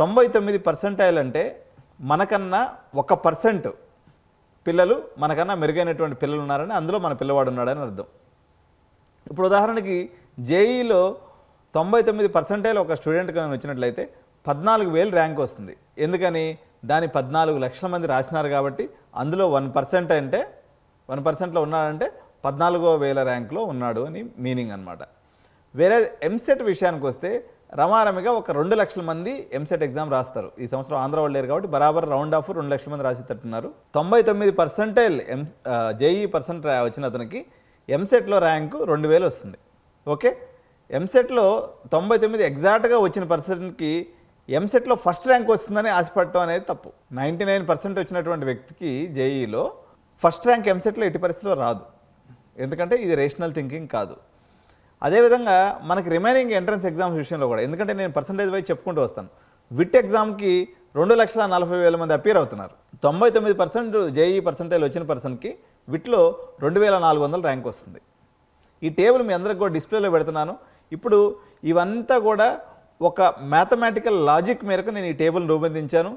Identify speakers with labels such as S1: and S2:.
S1: 99% అంటే మనకన్నా 1% పిల్లలు మనకన్నా మెరుగైనటువంటి పిల్లలు ఉన్నారని, అందులో మన పిల్లవాడు ఉన్నాడని అర్థం. ఇప్పుడు ఉదాహరణకి జేఈలో 99% ఒక స్టూడెంట్ కానీ వచ్చినట్లయితే 14,000 ర్యాంక్ వస్తుంది. ఎందుకని? దాని 14 లక్షల మంది రాసినారు కాబట్టి అందులో 1% అంటే 1%లో ఉన్నాడంటే 14,000 ర్యాంక్లో ఉన్నాడు అని మీనింగ్ అనమాట. వేరే ఎంసెట్ విషయానికి వస్తే రమారమిగా ఒక 2 లక్షల మంది ఎంసెట్ ఎగ్జామ్ రాస్తారు. ఈ సంవత్సరం ఆంధ్ర వాళ్ళు లేరు కాబట్టి బరాబర్ రౌండ్ ఆఫ్ 2 లక్షల మంది రాసేటట్టున్నారు. 99% జేఈ పర్సెంట్ వచ్చిన అతనికి ఎంసెట్లో ర్యాంకు 2,000 వస్తుంది. ఓకే, ఎంసెట్లో 99 ఎగ్జాక్ట్గా వచ్చిన పర్సన్కి ఎంసెట్లో ఫస్ట్ ర్యాంక్ వస్తుందని ఆశపడటం అనేది తప్పు. 99% వచ్చినటువంటి వ్యక్తికి జేఈలో ఫస్ట్ ర్యాంక్ ఎంసెట్లో ఎట్టి పరిస్థితిలో రాదు. ఎందుకంటే ఇది రేషనల్ థింకింగ్ కాదు. అదేవిధంగా మనకి రిమైనింగ్ ఎంట్రన్స్ ఎగ్జామ్స్ విషయంలో కూడా, ఎందుకంటే నేను పర్సంటేజ్ వైజ్ చెప్పుకుంటూ వస్తాను. విట్ ఎగ్జామ్కి 2,40,40,000 మంది అపియర్ అవుతున్నారు. 99% జేఈ పర్సంటేజ్ వచ్చిన పర్సన్కి విట్లో 2,400 ర్యాంక్ వస్తుంది. ఈ టేబుల్ మీ అందరికి కూడా డిస్ప్లేలో పెడుతున్నాను. ఇప్పుడు ఇవంతా కూడా ఒక మ్యాథమెటికల్ లాజిక్ మేరకు నేను ఈ టేబుల్ని రూపొందించాను.